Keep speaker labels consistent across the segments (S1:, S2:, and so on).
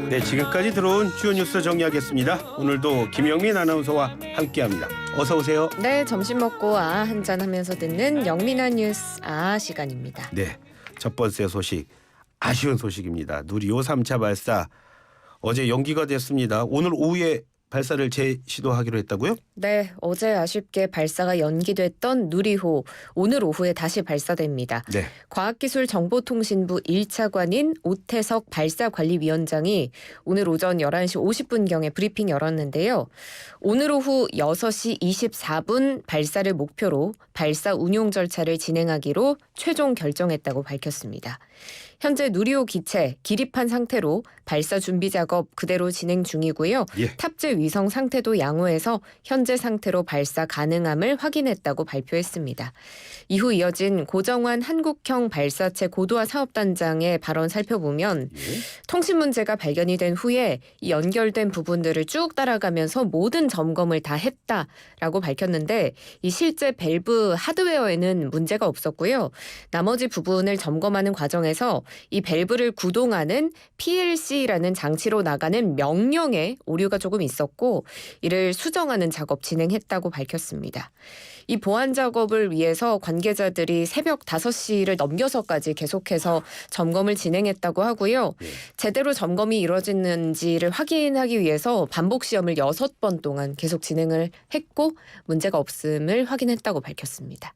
S1: 네, 지금까지 들어온 주요 뉴스 정리하겠습니다. 오늘도 김영민 아나운서와 함께합니다. 어서 오세요.
S2: 네, 점심 먹고 한잔 하면서 듣는 영민한 뉴스 시간입니다.
S1: 네, 첫 번째 소식, 아쉬운 소식입니다. 누리호 3차 발사 어제 연기가 됐습니다. 오늘 오후에 발사를 재시도하기로 했다고요?
S2: 네, 어제 아쉽게 발사가 연기됐던 누리호 오늘 오후에 다시 발사됩니다.
S1: 네.
S2: 과학기술정보통신부 1차관인 오태석 발사관리위원장이 오늘 오전 11시 50분경에 브리핑 열었는데요. 오늘 오후 6시 24분 발사를 목표로 발사 운용 절차를 진행하기로 최종 결정했다고 밝혔습니다. 현재 누리호 기체 기립한 상태로 발사 준비 작업 그대로 진행 중이고요.
S1: 예.
S2: 탑재 위성 상태도 양호해서 현재 상태로 발사 가능함을 확인했다고 발표했습니다. 이후 이어진 고정환 한국형 발사체 고도화 사업단장의 발언 살펴보면 통신 문제가 발견이 된 후에 이 연결된 부분들을 쭉 따라가면서 모든 점검을 다 했다라고 밝혔는데 이 실제 밸브 하드웨어에는 문제가 없었고요. 나머지 부분을 점검하는 과정에서 이 밸브를 구동하는 PLC라는 장치로 나가는 명령에 오류가 조금 있었고 이를 수정하는 작업 진행했다고 밝혔습니다. 이 보안 작업을 위해서 관계자들이 새벽 5시를 넘겨서까지 계속해서 점검을 진행했다고 하고요. 제대로 점검이 이루어지는지를 확인하기 위해서 반복 시험을 6번 동안 계속 진행을 했고 문제가 없음을 확인했다고 밝혔습니다.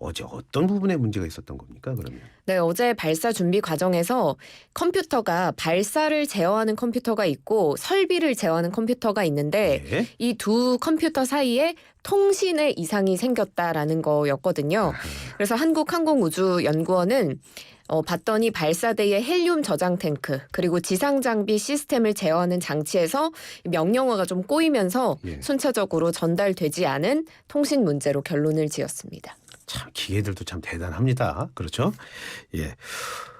S1: 어제 어떤 부분에 문제가 있었던 겁니까, 그러면?
S2: 네, 어제 발사 준비 과정에서 컴퓨터가 발사를 제어하는 컴퓨터가 있고 설비를 제어하는 컴퓨터가 있는데
S1: 네.
S2: 이 두 컴퓨터 사이에 통신에 이상이 생겼다라는 거였거든요. 그래서 한국항공우주연구원은 봤더니 발사대의 헬륨 저장 탱크 그리고 지상 장비 시스템을 제어하는 장치에서 명령어가 좀 꼬이면서
S1: 예.
S2: 순차적으로 전달되지 않은 통신 문제로 결론을 지었습니다.
S1: 참 기계들도 참 대단합니다. 그렇죠? 예.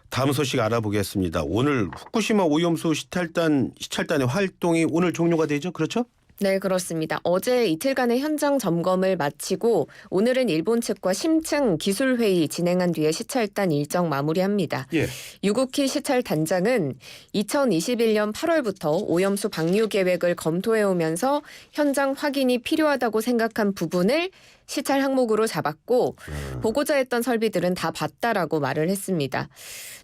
S1: 다음 소식 알아보겠습니다. 오늘 후쿠시마 오염수 시찰단의 활동이 오늘 종료가 되죠? 그렇죠?
S2: 네, 그렇습니다. 어제 이틀간의 현장 점검을 마치고 오늘은 일본 측과 심층 기술회의 진행한 뒤에 시찰단 일정 마무리합니다.
S1: 예.
S2: 유국희 시찰단장은 2021년 8월부터 오염수 방류 계획을 검토해오면서 현장 확인이 필요하다고 생각한 부분을 시찰 항목으로 잡았고 보고자 했던 설비들은 다 봤다라고 말을 했습니다.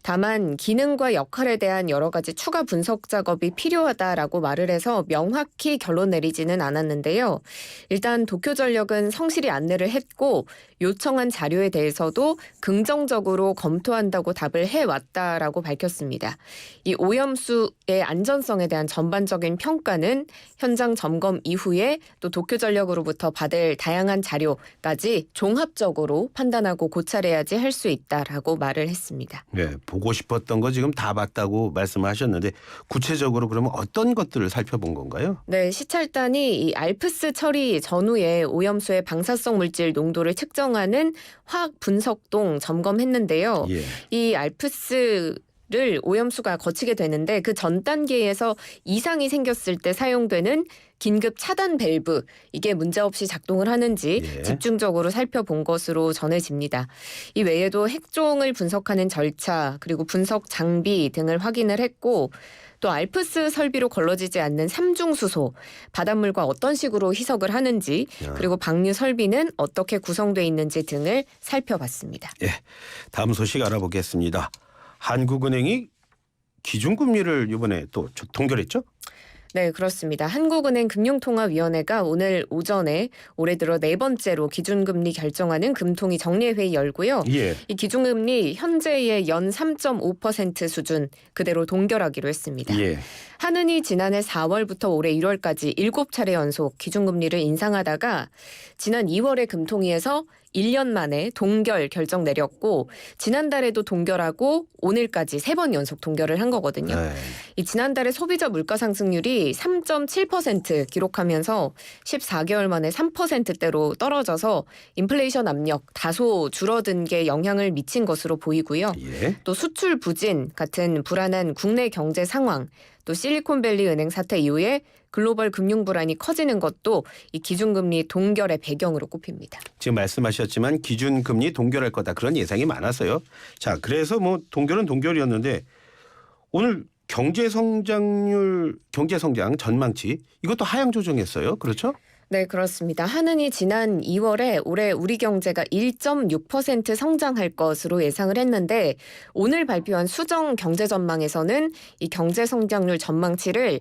S2: 다만 기능과 역할에 대한 여러 가지 추가 분석 작업이 필요하다라고 말을 해서 명확히 결론 내리지는 않았는데요. 일단 도쿄전력은 성실히 안내를 했고 요청한 자료에 대해서도 긍정적으로 검토한다고 답을 해왔다라고 밝혔습니다. 이 오염수의 안전성에 대한 전반적인 평가는 현장 점검 이후에 또 도쿄전력으로부터 받을 다양한 자료까지 종합적으로 판단하고 고찰해야지 할 수 있다라고 말을 했습니다.
S1: 네, 보고 싶었던 거 지금 다 봤다고 말씀하셨는데 구체적으로 그러면 어떤 것들을 살펴본 건가요?
S2: 네, 시찰단이 이 알프스 처리 전후에 오염수의 방사성 물질 농도를 측정하는 화학 분석동 점검했는데요.
S1: 예.
S2: 이 알프스를 오염수가 거치게 되는데 그 전 단계에서 이상이 생겼을 때 사용되는 긴급 차단 밸브 이게 문제없이 작동을 하는지
S1: 예.
S2: 집중적으로 살펴본 것으로 전해집니다. 이 외에도 핵종을 분석하는 절차 그리고 분석 장비 등을 확인을 했고 또 알프스 설비로 걸러지지 않는 삼중수소, 바닷물과 어떤 식으로 희석을 하는지 그리고 방류 설비는 어떻게 구성되어 있는지 등을 살펴봤습니다.
S1: 예. 다음 소식 알아보겠습니다. 한국은행이 기준금리를 이번에 또 동결했죠?
S2: 네, 그렇습니다. 한국은행 금융통화위원회가 오늘 오전에 올해 들어 4번째로 기준금리 결정하는 금통위 정례회의 열고요.
S1: 예.
S2: 이 기준금리 현재의 연 3.5% 수준 그대로 동결하기로 했습니다.
S1: 예.
S2: 한은이 지난해 4월부터 올해 1월까지 7차례 연속 기준금리를 인상하다가 지난 2월에 금통위에서 1년 만에 동결 결정 내렸고 지난달에도 동결하고 오늘까지 3번 연속 동결을 한 거거든요.
S1: 네.
S2: 이 지난달에 소비자 물가 상승률이 3.7% 기록하면서 14개월 만에 3%대로 떨어져서 인플레이션 압력 다소 줄어든 게 영향을 미친 것으로 보이고요.
S1: 예.
S2: 또 수출 부진 같은 불안한 국내 경제 상황 또 실리콘밸리 은행 사태 이후에 글로벌 금융 불안이 커지는 것도 이 기준금리 동결의 배경으로 꼽힙니다.
S1: 지금 말씀하셨지만 기준금리 동결할 거다 그런 예상이 많았어요. 자, 그래서 뭐 동결은 동결이었는데 오늘 경제 성장 전망치 이것도 하향 조정했어요. 그렇죠?
S2: 네, 그렇습니다. 한은이 지난 2월에 올해 우리 경제가 1.6% 성장할 것으로 예상을 했는데 오늘 발표한 수정 경제 전망에서는 이 경제 성장률 전망치를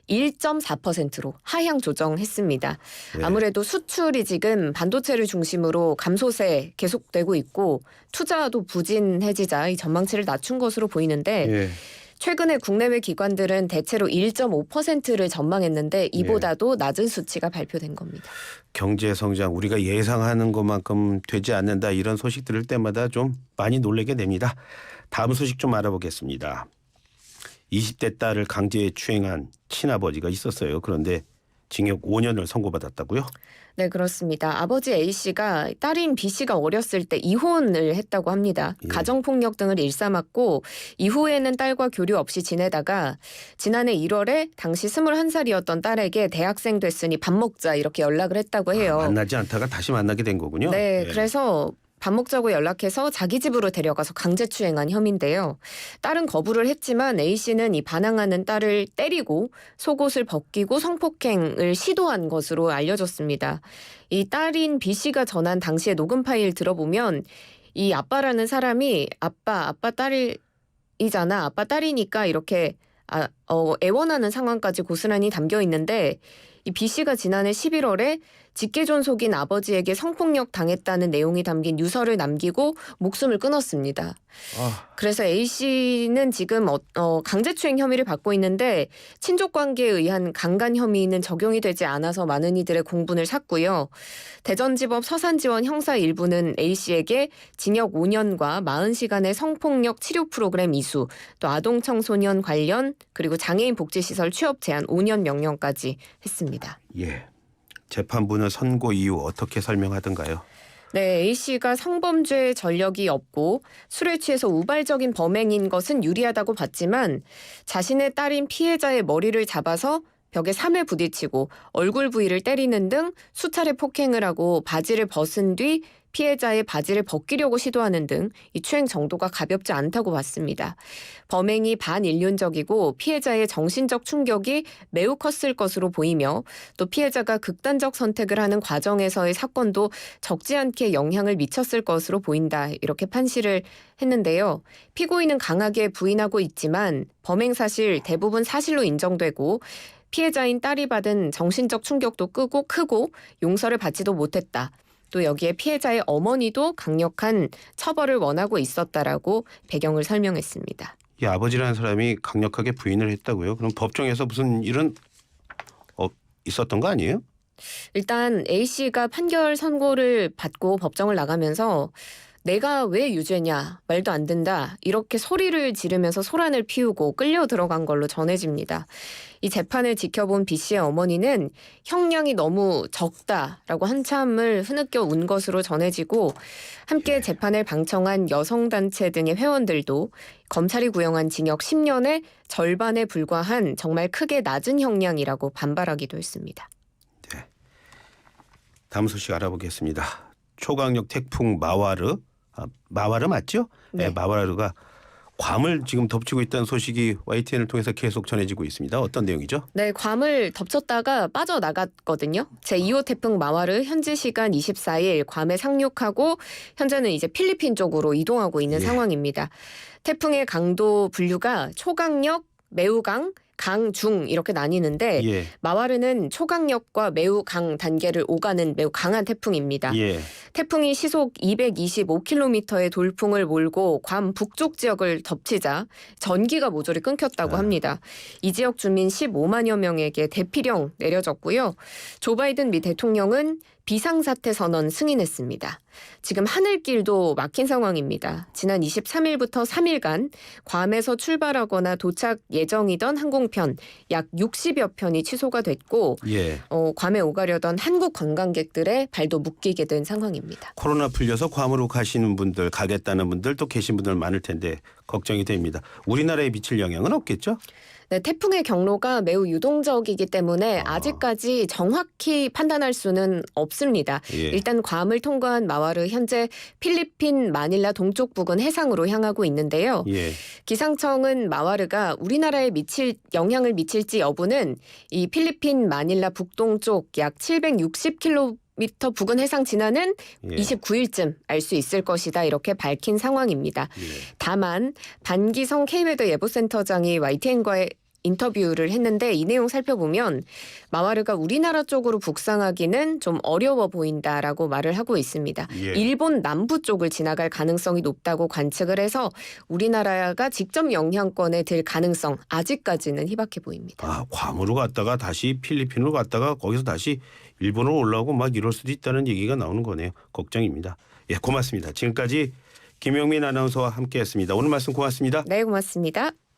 S2: 1.4%로 하향 조정했습니다.
S1: 예.
S2: 아무래도 수출이 지금 반도체를 중심으로 감소세 계속되고 있고 투자도 부진해지자 이 전망치를 낮춘 것으로 보이는데
S1: 예.
S2: 최근에 국내외 기관들은 대체로 1.5%를 전망했는데 이보다도 낮은 수치가 발표된 겁니다.
S1: 경제 성장 우리가 예상하는 것만큼 되지 않는다 이런 소식 들을 때마다 좀 많이 놀라게 됩니다. 다음 소식 좀 알아보겠습니다. 20대 딸을 강제 추행한 친아버지가 있었어요. 그런데 징역 5년을 선고받았다고요?
S2: 네, 그렇습니다. 아버지 A씨가 딸인 B씨가 어렸을 때 이혼을 했다고 합니다.
S1: 예.
S2: 가정폭력 등을 일삼았고 이후에는 딸과 교류 없이 지내다가 지난해 1월에 당시 21살이었던 딸에게 대학생 됐으니 밥 먹자 이렇게 연락을 했다고 해요.
S1: 만나지 않다가 다시 만나게 된 거군요.
S2: 네,
S1: 예.
S2: 그래서 밥 먹자고 연락해서 자기 집으로 데려가서 강제추행한 혐의인데요. 딸은 거부를 했지만 A씨는 이 반항하는 딸을 때리고 속옷을 벗기고 성폭행을 시도한 것으로 알려졌습니다. 이 딸인 B씨가 전한 당시의 녹음 파일 들어보면 이 아빠라는 사람이 아빠 딸이잖아. 아빠 딸이니까 이렇게 애원하는 상황까지 고스란히 담겨 있는데 이 B씨가 지난해 11월에 직계존속인 아버지에게 성폭력 당했다는 내용이 담긴 유서를 남기고 목숨을 끊었습니다. 그래서 A씨는 지금 강제추행 혐의를 받고 있는데 친족관계에 의한 강간 혐의는 적용이 되지 않아서 많은 이들의 공분을 샀고요. 대전지법 서산지원 형사 1부는 A씨에게 징역 5년과 40시간의 성폭력 치료 프로그램 이수, 또 아동청소년 관련 그리고 장애인 복지시설 취업 제한 5년 명령까지 했습니다.
S1: 예. 재판부는 선고 이유 어떻게 설명하던가요?
S2: 네, A씨가 성범죄 전력이 없고 술에 취해서 우발적인 범행인 것은 유리하다고 봤지만 자신의 딸인 피해자의 머리를 잡아서 벽에 3회 부딪히고 얼굴 부위를 때리는 등 수차례 폭행을 하고 바지를 벗은 뒤 피해자의 바지를 벗기려고 시도하는 등 이 추행 정도가 가볍지 않다고 봤습니다. 범행이 반인륜적이고 피해자의 정신적 충격이 매우 컸을 것으로 보이며 또 피해자가 극단적 선택을 하는 과정에서의 사건도 적지 않게 영향을 미쳤을 것으로 보인다. 이렇게 판시를 했는데요. 피고인은 강하게 부인하고 있지만 범행 사실 대부분 사실로 인정되고 피해자인 딸이 받은 정신적 충격도 크고 용서를 받지도 못했다. 또 여기에 피해자의 어머니도 강력한 처벌을 원하고 있었다라고 배경을 설명했습니다.
S1: 이 아버지라는 사람이 강력하게 부인을 했다고요? 그럼 법정에서 무슨 일은 있었던 거 아니에요?
S2: 일단 A씨가 판결 선고를 받고 법정을 나가면서 내가 왜 유죄냐 말도 안 된다 이렇게 소리를 지르면서 소란을 피우고 끌려 들어간 걸로 전해집니다. 이 재판을 지켜본 B씨의 어머니는 형량이 너무 적다라고 한참을 흐느껴 운 것으로 전해지고 함께 재판을 방청한 여성단체 등의 회원들도 검찰이 구형한 징역 10년의 절반에 불과한 정말 크게 낮은 형량이라고 반발하기도 했습니다.
S1: 네. 다음 소식 알아보겠습니다. 초강력 태풍 마와르 맞죠?
S2: 네.
S1: 마와르가 괌을 지금 덮치고 있다는 소식이 YTN을 통해서 계속 전해지고 있습니다. 어떤 내용이죠?
S2: 네, 괌을 덮쳤다가 빠져나갔거든요. 제2호 태풍 마와르 현지 시간 24일 괌에 상륙하고 현재는 이제 필리핀 쪽으로 이동하고 있는 상황입니다. 태풍의 강도 분류가 초강력, 매우 강, 중 이렇게 나뉘는데 마와르는 초강력과 매우 강 단계를 오가는 매우 강한 태풍입니다. 태풍이 시속 225km의 돌풍을 몰고 괌 북쪽 지역을 덮치자 전기가 모조리 끊겼다고 합니다. 이 지역 주민 15만여 명에게 대피령 내려졌고요. 조 바이든 미 대통령은 비상사태 선언 승인했습니다. 지금 하늘길도 막힌 상황입니다. 지난 23일부터 3일간 괌에서 출발하거나 도착 예정이던 항공편 약 60여 편이 취소가 됐고 괌에 오가려던 한국 관광객들의 발도 묶이게 된 상황입니다.
S1: 코로나 풀려서 괌으로 가시는 분들 가겠다는 분들 또 계신 분들 많을 텐데 걱정이 됩니다. 우리나라에 미칠 영향은 없겠죠?
S2: 네, 태풍의 경로가 매우 유동적이기 때문에 아직까지 정확히 판단할 수는 없습니다.
S1: 예.
S2: 일단 괌을 통과한 마와르 현재 필리핀 마닐라 동쪽 부근 해상으로 향하고 있는데요.
S1: 예.
S2: 기상청은 마와르가 우리나라에 영향을 미칠지 여부는 이 필리핀 마닐라 북동쪽 약 760km 부근 해상 진화는
S1: 예.
S2: 29일쯤 알 수 있을 것이다 이렇게 밝힌 상황입니다.
S1: 예.
S2: 다만 반기성 K웨더 예보센터장이 YTN과의 인터뷰를 했는데 이 내용 살펴보면 마와르가 우리나라 쪽으로 북상하기는 좀 어려워 보인다라고 말을 하고 있습니다.
S1: 예.
S2: 일본 남부 쪽을 지나갈 가능성이 높다고 관측을 해서 우리나라가 직접 영향권에 들 가능성 아직까지는 희박해 보입니다.
S1: 아, 괌으로 갔다가 다시 필리핀으로 갔다가 거기서 다시 일본으로 올라오고 막 이럴 수도 있다는 얘기가 나오는 거네요. 걱정입니다. 예, 고맙습니다. 지금까지 김영민 아나운서와 함께했습니다. 오늘 말씀 고맙습니다.
S2: 네, 고맙습니다.